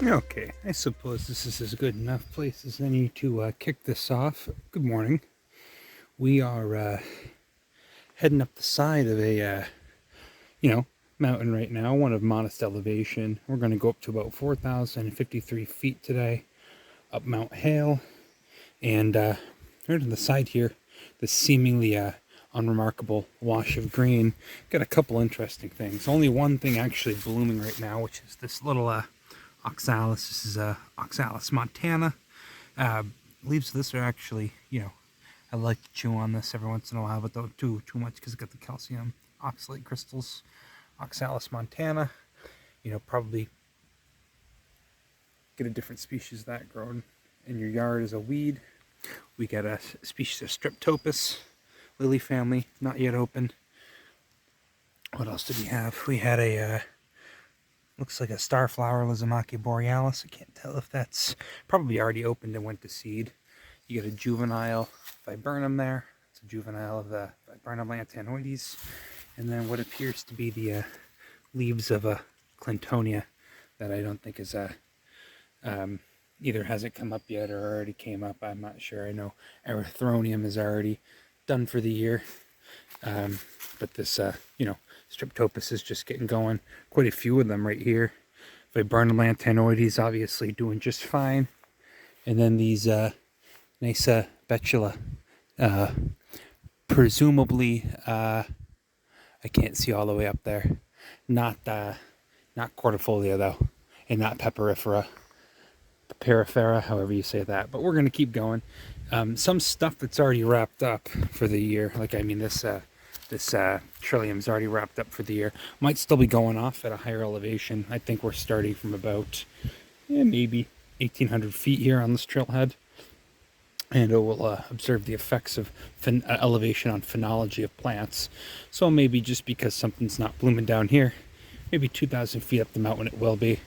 Okay, I suppose this is as good enough place as any to kick this off. Good morning. We are heading up the side of a, mountain right now, one of modest elevation. We're going to go up to about 4,053 feet today, up Mt Hale. And right on the side here, the seemingly unremarkable wash of green. Got a couple interesting things. Only one thing actually blooming right now, which is this little Oxalis. This is Oxalis montana. Leaves of this are actually, I like to chew on this every once in a while, but don't do too much because it's got the calcium oxalate crystals. Oxalis montana, probably get a different species of that grown in your yard as a weed. We got a species of Streptopus, lily family, not yet open. What else did we have? We had a looks like a starflower, Lizamaki Borealis. I can't tell if that's probably already opened and went to seed. You get a juvenile viburnum there. It's a juvenile of the viburnum lanthanoides. And then what appears to be the leaves of a Clintonia that I don't think is either hasn't come up yet or already came up. I'm not sure. I know erythronium is already done for the year. But this, Streptopus is just getting going. Quite a few of them right here. Viburnum lanthanoides obviously doing just fine. And then these nice betula. Presumably, I can't see all the way up there. Not cordifolia though, and not peperifera. Perifera, however you say that. But we're going to keep going. Some stuff that's already wrapped up for the year. This Trillium's already wrapped up for the year. Might still be going off at a higher elevation. I think we're starting from about maybe 1,800 feet here on this trailhead. And it will observe the effects of elevation on phenology of plants. So maybe just because something's not blooming down here, maybe 2,000 feet up the mountain it will be.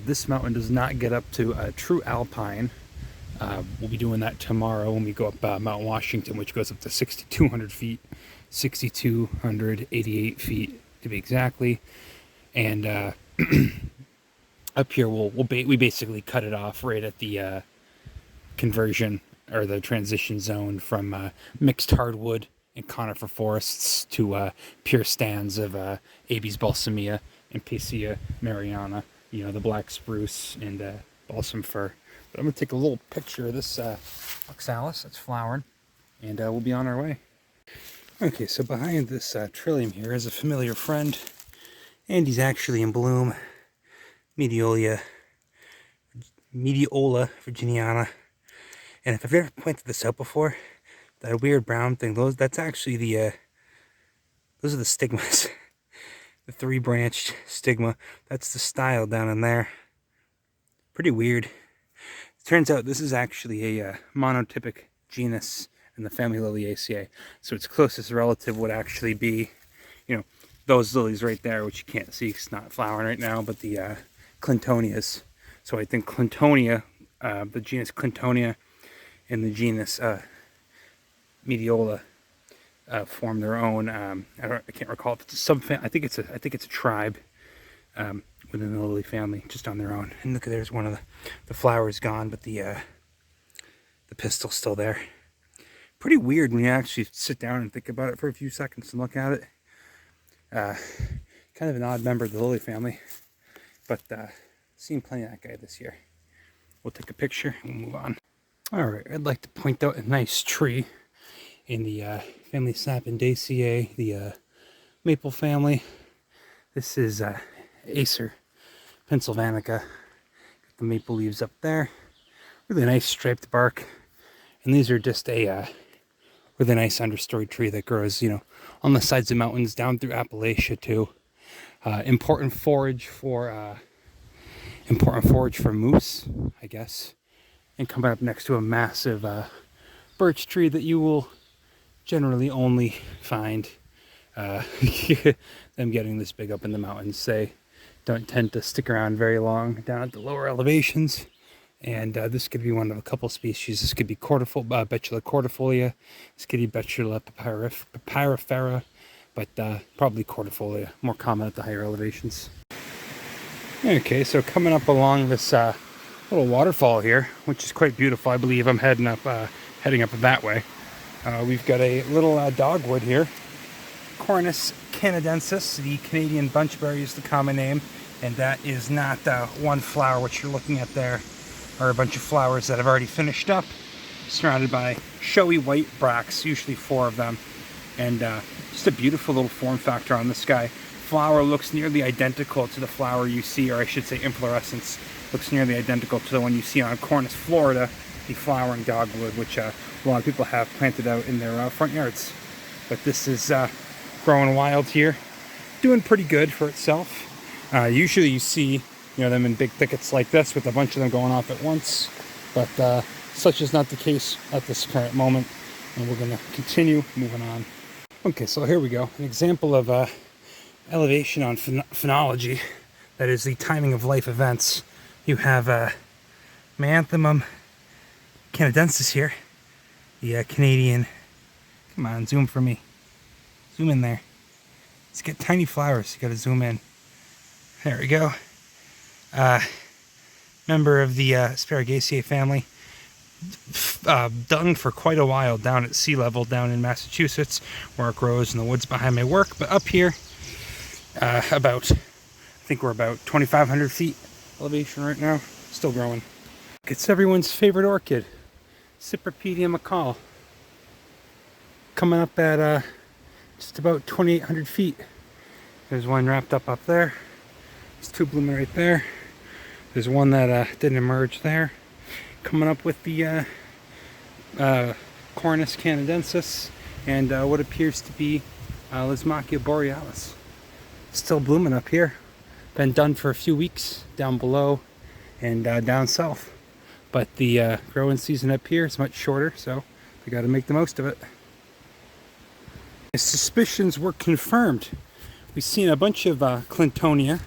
This mountain does not get up to true alpine. We'll be doing that tomorrow when we go up Mount Washington, which goes up to 6,200 feet. 6,288 feet to be exactly. And up here we basically cut it off right at the conversion or the transition zone from mixed hardwood and conifer forests to pure stands of Abies balsamea and Picea mariana, the black spruce and balsam fir. But I'm going to take a little picture of this oxalis that's flowering, and we'll be on our way. Okay, so behind this Trillium here is a familiar friend, and he's actually in bloom. Medeola virginiana. And if I've ever pointed this out before, that weird brown thing, that's actually those are the stigmas. The three-branched stigma. That's the style down in there. Pretty weird. It turns out this is actually a monotypic genus in the family Liliaceae. So its closest relative would actually be, those lilies right there, which you can't see because it's not flowering right now, but the Clintonias. So I think Clintonia, the genus Clintonia and the genus Medeola form their own. I can't recall if it's a subfamily. I think it's a tribe within the lily family, just on their own. And look, there's one of the flowers gone, but the pistil's still there. Pretty weird when you actually sit down and think about it for a few seconds and look at it. Kind of an odd member of the lily family, but seen plenty of that guy this year. We'll take a picture and move on. All right, I'd like to point out a nice tree in the family Sapindaceae, the maple family. This is Acer, pennsylvanica. Got the maple leaves up there. Really nice striped bark. And these are just a really nice understory tree that grows, on the sides of mountains down through Appalachia too. Important forage for moose, I guess. And coming up next to a massive birch tree that you will generally only find them getting this big up in the mountains. They don't tend to stick around very long down at the lower elevations. And this could be one of a couple species. This could be Betula cordifolia. This could be Betula papyrifera, but probably cordifolia, more common at the higher elevations. Okay, so coming up along this little waterfall here, which is quite beautiful. I believe I'm heading up that way. We've got a little dogwood here, Cornus canadensis. The Canadian bunchberry is the common name, and that is not one flower. What you're looking at there are a bunch of flowers that have already finished up, surrounded by showy white bracts, usually 4 of them, and just a beautiful little form factor on this guy. Flower looks nearly identical to the flower you see, or I should say inflorescence looks nearly identical to the one you see on Cornus, Florida, the flowering dogwood, which a lot of people have planted out in their front yards. But this is growing wild here, doing pretty good for itself. Usually you see them in big thickets like this with a bunch of them going off at once, but such is not the case at this current moment, and we're going to continue moving on. Okay, so here we go. An example of elevation on phenology, that is the timing of life events. You have Meanthemum canadensis here, the Canadian. Come on, zoom for me. Zoom in there. It's got tiny flowers. You got to zoom in. There we go. Member of the Asparagaceae family. Done for quite a while down at sea level down in Massachusetts, where it grows in the woods behind my work. But up here, I think we're about 2,500 feet elevation right now. Still growing. It's everyone's favorite orchid, Cypripedium acaule. Coming up at just about 2,800 feet. There's one wrapped up there. There's 2 blooming right there. There's one that didn't emerge there. Coming up with the Cornus canadensis and what appears to be Lysmachia borealis. Still blooming up here. Been done for a few weeks down below and down south. But the growing season up here is much shorter, so we got to make the most of it. His suspicions were confirmed. We've seen a bunch of Clintonia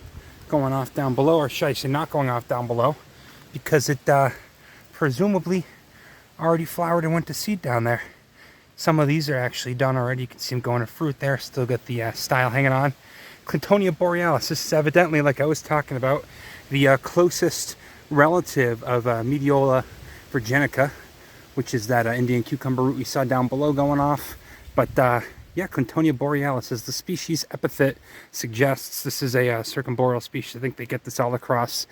going off down below, or should I say not going off down below, because it presumably already flowered and went to seed down there. Some of these are actually done already. You can see them going to fruit there. Still got the style hanging on. Clintonia borealis. This is evidently, like I was talking about, the closest relative of Medeola virginica, which is that Indian cucumber root we saw down below going off. But yeah, Clintonia borealis, as the species epithet suggests, this is a circumboreal species. I think they get this all across,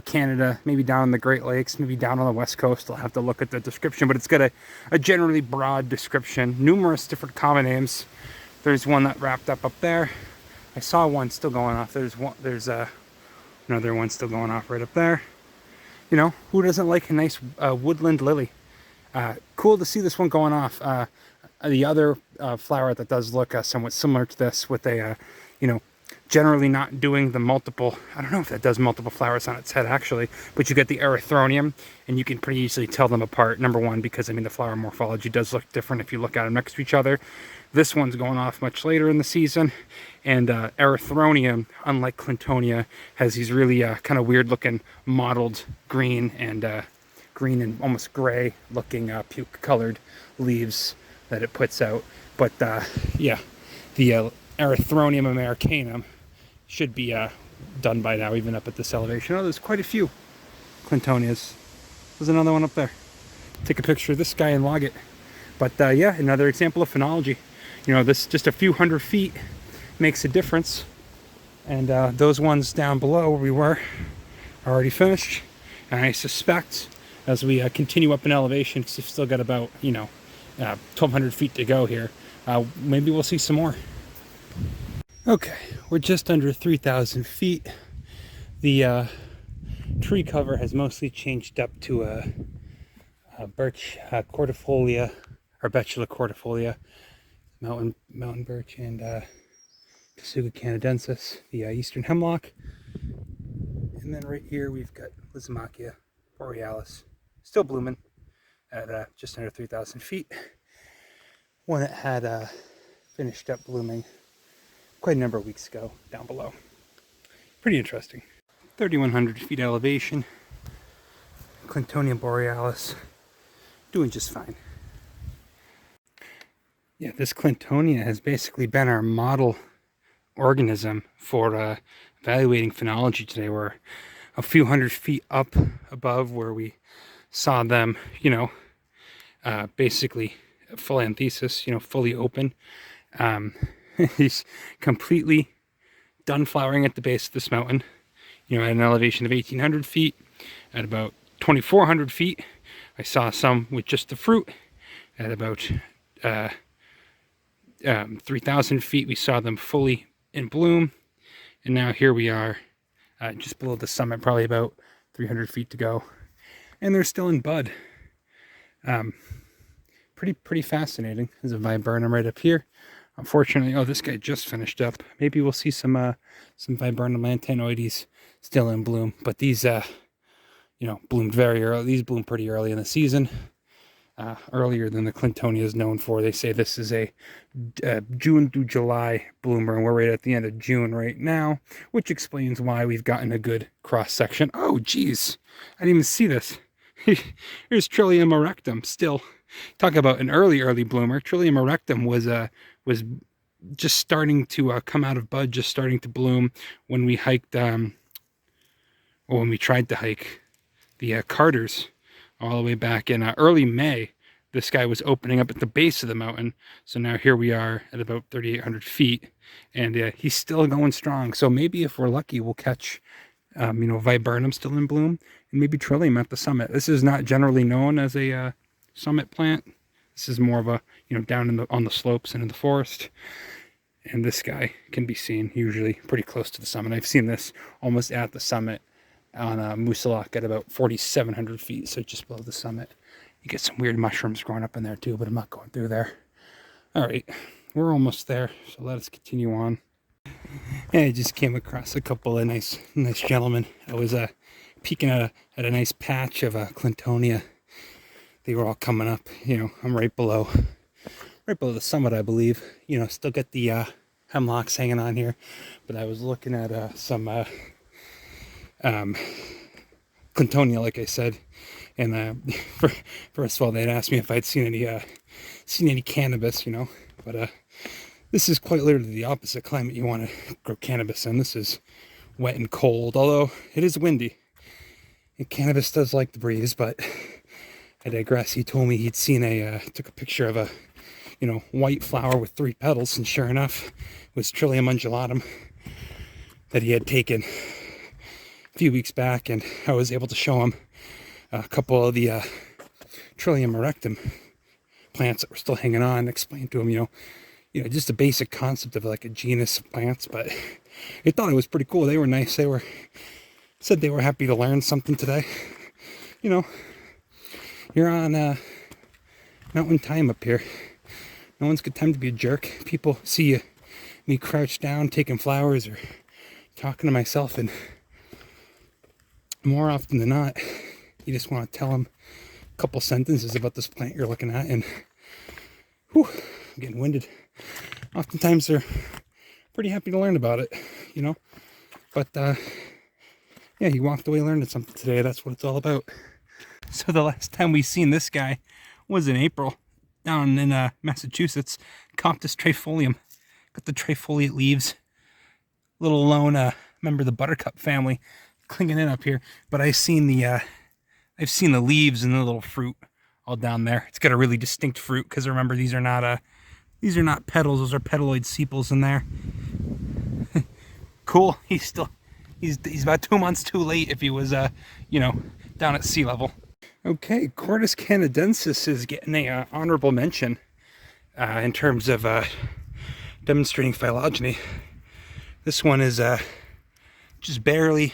Canada, maybe down in the Great Lakes, maybe down on the West Coast. I'll have to look at the description, but it's got a generally broad description. Numerous different common names. There's one that wrapped up there. I saw one still going off. There's another one still going off right up there. Who doesn't like a nice woodland lily? Cool to see this one going off. The other flower that does look somewhat similar to this, with a, generally not doing the multiple, I don't know if that does multiple flowers on its head actually, but you get the erythronium, and you can pretty easily tell them apart. Number one, because the flower morphology does look different if you look at them next to each other. This one's going off much later in the season, and erythronium, unlike Clintonia, has these really kind of weird looking mottled green and almost gray looking puke colored leaves that it puts out. But yeah, the Erythronium americanum should be done by now, even up at this elevation. Oh, there's quite a few Clintonias. There's another one up there. Take a picture of this guy and log it. But yeah, another example of phenology. This just a few hundred feet makes a difference. And those ones down below where we were are already finished. And I suspect as we continue up in elevation, because we've still got about, 1,200 feet to go here, maybe we'll see some more. Okay, we're just under 3,000 feet. The tree cover has mostly changed up to a birch cordifolia, or Betula cordifolia, mountain birch, and Casuga canadensis, the eastern hemlock. And then right here we've got Lysmachia borealis, still blooming at just under 3,000 feet. One that had finished up blooming quite a number of weeks ago down below. Pretty interesting. 3,100 feet elevation. Clintonia borealis, doing just fine. Yeah, this Clintonia has basically been our model organism for evaluating phenology today. We're a few hundred feet up above where we saw them, basically full anthesis, fully open. He's completely done flowering at the base of this mountain, at an elevation of 1,800 feet. At about 2,400 feet, I saw some with just the fruit. At about 3,000 feet, we saw them fully in bloom. And now here we are, just below the summit, probably about 300 feet to go. And they're still in bud. Pretty fascinating. There's a viburnum right up here. Unfortunately, this guy just finished up. Maybe we'll see some viburnum lanthanoides still in bloom. But these, bloomed very early. These bloomed pretty early in the season. Earlier than the Clintonia is known for. They say this is a June through July bloomer, and we're right at the end of June right now, which explains why we've gotten a good cross section. Oh, geez, I didn't even see this. Here's Trillium erectum. Still, talk about an early bloomer. Trillium erectum was just starting to come out of bud, just starting to bloom when we hiked, or when we tried to hike the Carters. All the way back in early May, this guy was opening up at the base of the mountain. So now here we are at about 3,800 feet, and he's still going strong. So maybe if we're lucky, we'll catch, viburnum still in bloom, and maybe Trillium at the summit. This is not generally known as a summit plant. This is more of a, down on the slopes and in the forest. And this guy can be seen usually pretty close to the summit. I've seen this almost at the summit on Moosilauke at about 4,700 feet, so just below the summit. You get some weird mushrooms growing up in there too, but I'm not going through there. All right, we're almost there, so let us continue on. And I just came across a couple of nice gentlemen. I was peeking at a nice patch of Clintonia. They were all coming up. I'm right below the summit, I believe. Still got the hemlocks hanging on here, but I was looking at some Clintonia, like I said, and first of all, they'd asked me if I'd seen any cannabis, but this is quite literally the opposite climate you want to grow cannabis in. This is wet and cold, although it is windy, and cannabis does like the breeze. But I digress. He told me he'd seen took a picture of a white flower with 3 petals, and sure enough, it was Trillium undulatum that he had taken a few weeks back, and I was able to show him a couple of the Trillium erectum plants that were still hanging on, and explain to him, just a basic concept of like a genus of plants. But he thought it was pretty cool. They were nice. Said they were happy to learn something today. You're on mountain time up here. No one's good time to be a jerk. People see me crouched down taking flowers or talking to myself, and more often than not, you just want to tell them a couple sentences about this plant you're looking at, and whew, I'm getting winded. Oftentimes they're pretty happy to learn about it, But yeah, he walked away learning something today. That's what it's all about. So the last time we seen this guy was in April down in Massachusetts. Coptis trifolium. Got the trifoliate leaves. Little lone member of the buttercup family clinging in up here. But I've seen the leaves and the little fruit all down there. It's got a really distinct fruit, because remember, these are not petals. Those are petaloid sepals in there. Cool. He's about 2 months too late if he was down at sea level. Okay, Cornus canadensis is getting a honorable mention in terms of demonstrating phylogeny. This one is just barely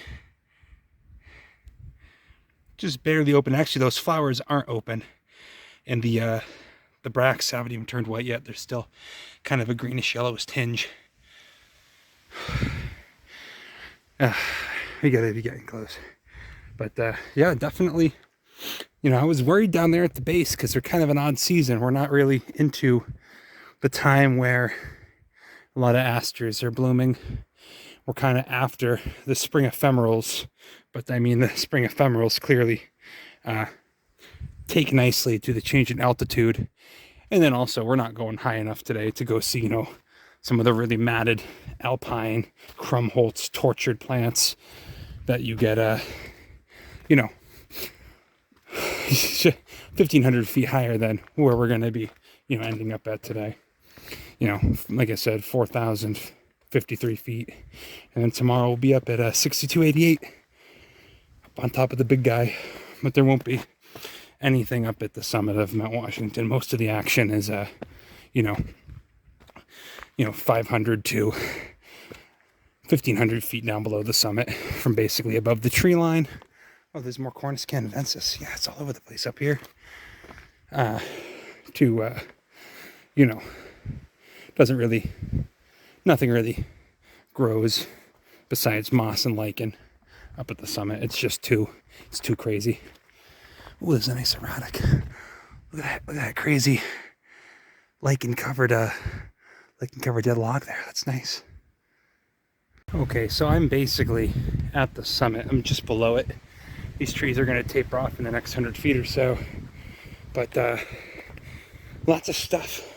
open. Actually, those flowers aren't open, and the bracts haven't even turned white yet. They're still kind of a greenish yellowish tinge. We gotta be getting close, but yeah, definitely. I was worried down there at the base because they're kind of an odd season. We're not really into the time where a lot of asters are blooming. We're kind of after the spring ephemerals, but I mean, the spring ephemerals clearly take nicely to the change in altitude. And then also, we're not going high enough today to go see, some of the really matted alpine Krumholtz tortured plants that you get, you know, 1,500 feet higher than where we're going to be, you know, ending up at today. You know, like I said, 4,053 feet. And then tomorrow we'll be up at 6,288 up on top of the big guy. But there won't be anything up at the summit of Mount Washington. Most of the action is, you know, 500 to 1,500 feet down below the summit from basically above the tree line. Oh, there's more Cornus canadensis. Yeah, it's all over the place up here. You know, nothing really grows besides moss and lichen up at the summit. It's just it's too crazy. Oh, there's a nice erratic. Look at that crazy lichen covered dead log there. That's nice. Okay, so I'm basically at the summit. I'm just below it. These trees are going to taper off in the next 100 feet or so. But lots of stuff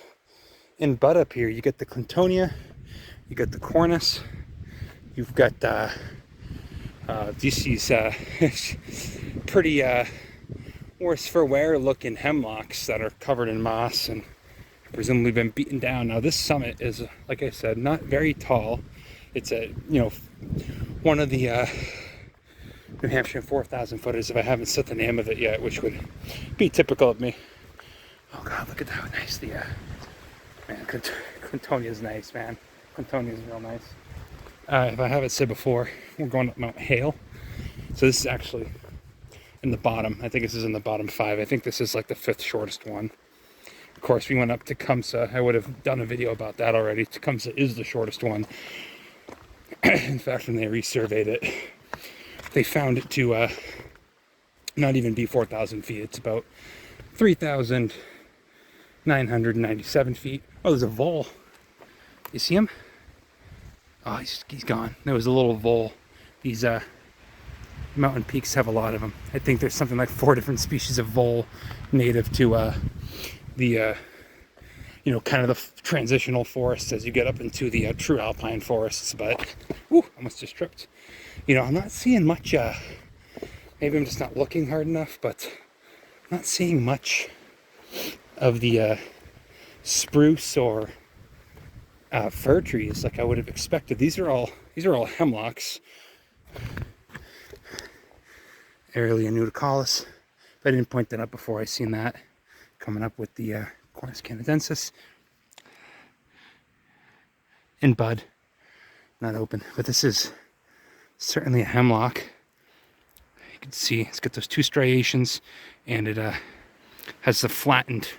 in bud up here. You get the Clintonia, you got the Cornus, you've got these pretty worse for wear looking hemlocks that are covered in moss and presumably been beaten down. Now this summit is, like I said, not very tall. It's one of the New Hampshire 4,000 footers, if I haven't set the name of it yet, which would be typical of me. Oh God, look at how nice the man, Clintonia is nice, man. Clintonia is real nice. If I haven't said before, we're going up Mt Hale. So this is actually in the bottom. I think this is in the bottom 5. I think this is like the 5th shortest one. Of course, we went up to Tecumseh. I would have done a video about that already. Tecumseh is the shortest one. In fact, when they resurveyed it, they found it to not even be 4,000 feet. It's about 3,997 feet. Oh, there's a vole. You see him? Oh, he's gone. There was a little vole. These mountain peaks have a lot of them. I think there's something like 4 different species of vole native to the kind of the transitional forests as you get up into the true alpine forests. But almost just tripped. I'm not seeing much. Maybe I'm just not looking hard enough, but I'm not seeing much of the spruce or fir trees like I would have expected. These are all hemlocks. Aerelia nudicalis. If I didn't point that out before, I seen that coming up with the Cornus canadensis in bud, not open. But this is certainly a hemlock. You can see it's got those 2 striations, and it has the flattened.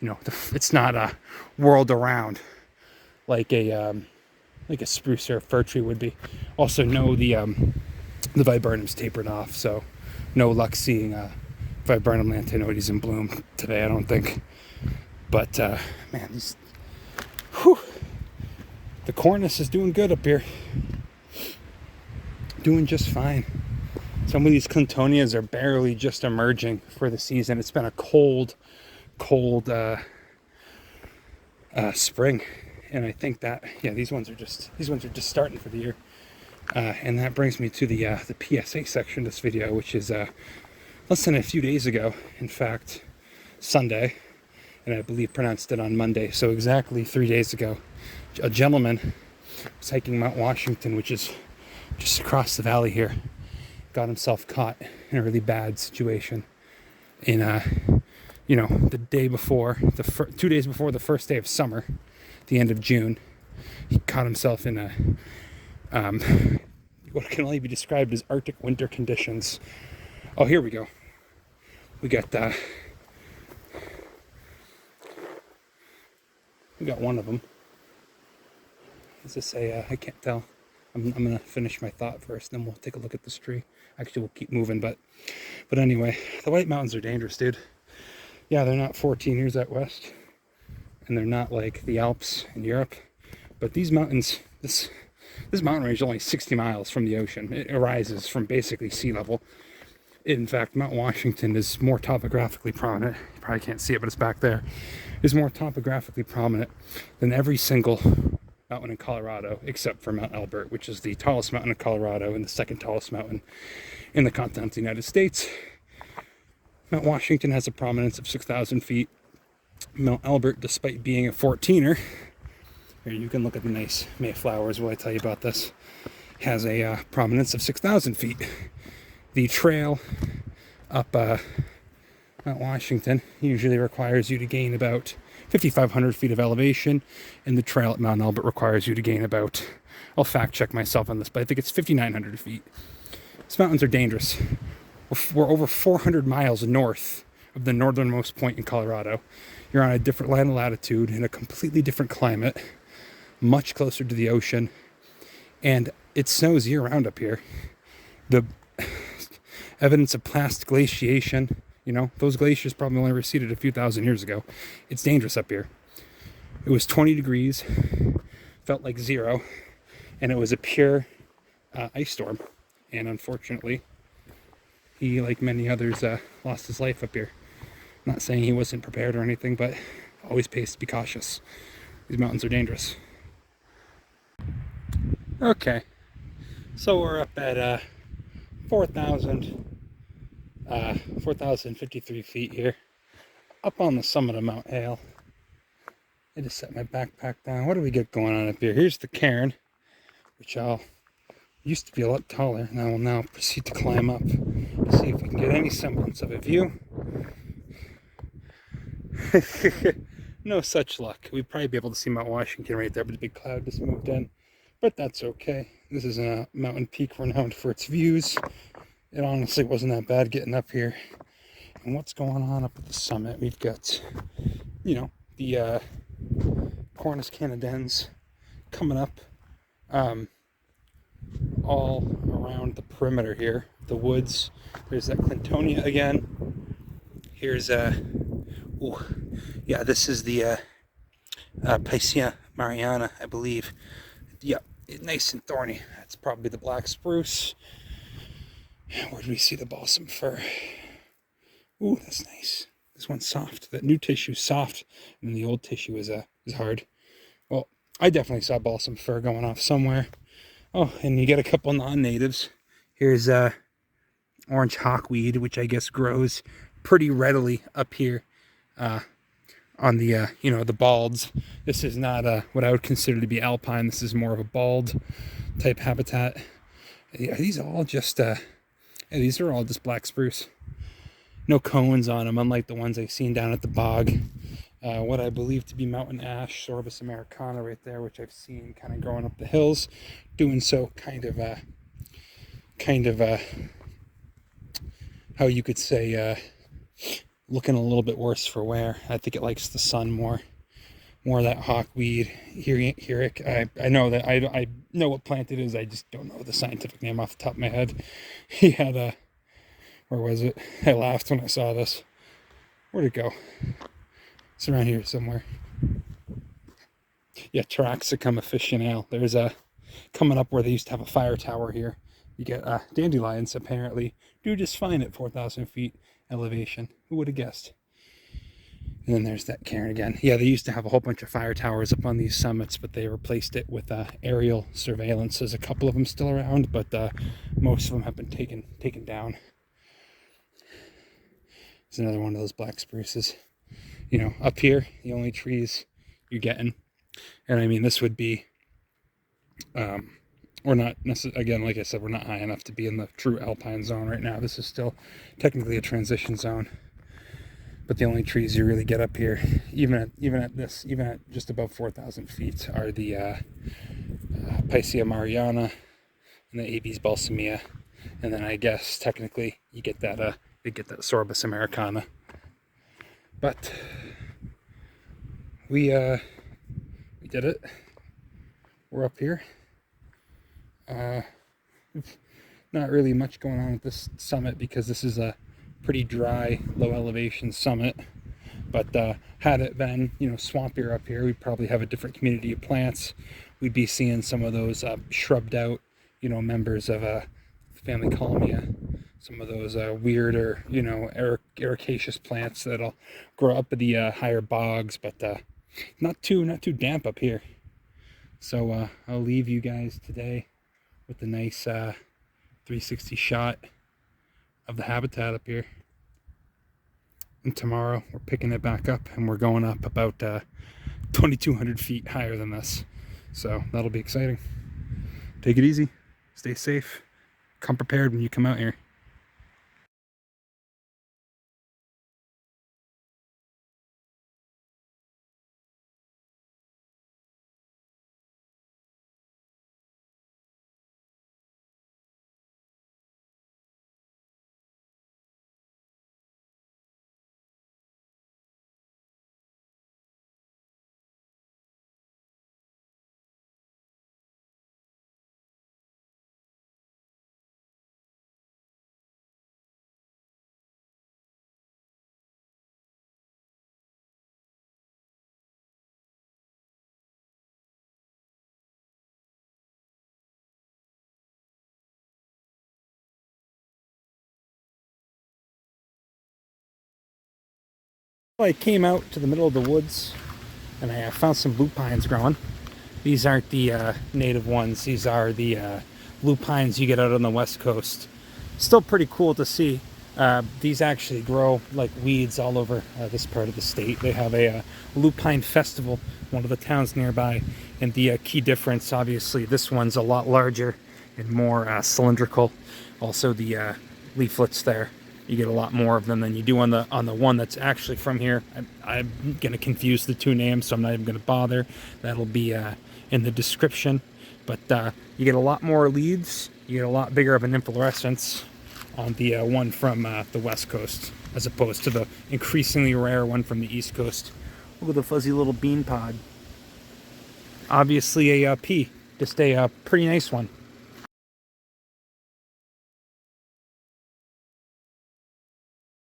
It's not whirled around like a spruce or a fir tree would be. Also, the viburnum's tapered off, so no luck seeing viburnum lanthanoides in bloom today, I don't think. But man, the Cornus is doing good up here. Doing just fine. Some of these Clintonias are barely just emerging for the season. It's been a cold spring, and I think that these ones are just starting for the year. And that brings me to the PSA section of this video, which is less than a few days ago. In fact, Sunday, and I believe pronounced it on Monday. So exactly 3 days ago, a gentleman was hiking Mount Washington, which is just across the valley here, got himself caught in a really bad situation. In the day before, 2 days before the first day of summer, the end of June, he caught himself in a what can only be described as Arctic winter conditions. Oh, here we go. We got one of them. Does this say? I can't tell. I'm gonna finish my thought first, then we'll take a look at this tree. Actually, we'll keep moving, but anyway, the White Mountains are dangerous, dude. Yeah, they're not 14 years out west, and they're not like the Alps in Europe, but these mountains, this mountain range is only 60 miles from the ocean. It arises from basically sea level. In fact, Mount Washington is more topographically prominent. You probably can't see it, but it's back there. Is more topographically prominent than every single mountain in Colorado, except for Mount Albert, which is the tallest mountain in Colorado and the second tallest mountain in the continental United States. Mount Washington has a prominence of 6,000 feet. Mount Albert, despite being a 14er, here you can look at the nice Mayflowers while I tell you about this, has a prominence of 6,000 feet. The trail up Mount Washington usually requires you to gain about 5,500 feet of elevation, and the trail at Mount Albert requires you to gain about, I'll fact check myself on this, but I think it's 5,900 feet. These mountains are dangerous. We're over 400 miles north of the northernmost point in Colorado. You're on a different line of latitude in a completely different climate, much closer to the ocean, and it snows year-round up here. The evidence of past glaciation, you know, those glaciers probably only receded a few thousand years ago. It's dangerous up here. It was 20 degrees, felt like 0, and it was a pure ice storm. And unfortunately, he, like many others, lost his life up here. I'm not saying he wasn't prepared or anything, but always pays to be cautious. These mountains are dangerous. Okay, so we're up at 4,053 feet here, up on the summit of Mt Hale. I just set my backpack down. What do we get going on up here? Here's the cairn, which used to be a lot taller, and I will now proceed to climb up to see if we can get any semblance of a view. No such luck. We'd probably be able to see Mount Washington right there, but a big cloud just moved in. But that's okay. This is a mountain peak renowned for its views. It honestly wasn't that bad getting up here. And what's going on up at the summit? We've got, you know, the Cornus canadensis coming up all around the perimeter here. The woods. There's that Clintonia again. Here's yeah, this is the Picea mariana, I believe. Yep, nice and thorny. That's probably the black spruce. Where do we see the balsam fir? Ooh, that's nice. This one's soft. That new tissue's soft, and the old tissue is hard. Well, I definitely saw balsam fir going off somewhere. Oh, and you get a couple non-natives. Here's orange hawkweed, which I guess grows pretty readily up here on the you know, the balds. This is not what I would consider to be alpine. This is more of a bald type habitat. Yeah, these are all just these are all just black spruce. No cones on them, unlike the ones I've seen down at the bog. What I believe to be mountain ash, Sorbus americana right there, which I've seen kind of growing up the hills, doing so kind of how you could say looking a little bit worse for wear. I think it likes the sun more of that hawkweed. Here, I know that I know what plant it is. I just don't know the scientific name off the top of my head. He had where was it? I laughed when I saw this. Where'd it go? It's around here somewhere. Yeah, Taraxacum officinale. There's coming up where they used to have a fire tower here. You get dandelions apparently do just fine at 4,000 feet elevation. Who would have guessed? And then there's that cairn again. Yeah, they used to have a whole bunch of fire towers up on these summits, but they replaced it with aerial surveillance. There's a couple of them still around, but most of them have been taken down. It's another one of those black spruces. You know, up here, the only trees you're getting, and I mean, this would be, we're not necessarily, again, like I said, we're not high enough to be in the true alpine zone right now. This is still technically a transition zone. But the only trees you really get up here, even at just above 4,000 feet, are the Picea mariana and the Abies balsamea, and then I guess technically you get that Sorbus americana. But we did it. We're up here. Not really much going on at this summit because this is a pretty dry, low elevation summit. But had it been, you know, swampier up here, we'd probably have a different community of plants. We'd be seeing some of those shrubbed out, you know, members of family Columia. Some of those weirder, you know, ericaceous plants that'll grow up in the higher bogs, but not too damp up here. So I'll leave you guys today with a nice 360 shot of the habitat up here. And tomorrow we're picking it back up and we're going up about 2,200 feet higher than this. So that'll be exciting. Take it easy. Stay safe. Come prepared when you come out here. I came out to the middle of the woods and I found some lupines growing. These aren't the native ones. These are the lupines you get out on the west coast. Still pretty cool to see. These actually grow like weeds all over this part of the state. They have a lupine festival, one of the towns nearby. And the key difference, obviously, this one's a lot larger and more cylindrical. Also the leaflets there, you get a lot more of them than you do on the one that's actually from here. I'm gonna confuse the two names, so I'm not even gonna bother. That'll be in the description. But you get a lot more leaves. You get a lot bigger of an inflorescence on the one from the west coast, as opposed to the increasingly rare one from the east coast. Look at the fuzzy little bean pod. Obviously a pea, just a pretty nice one.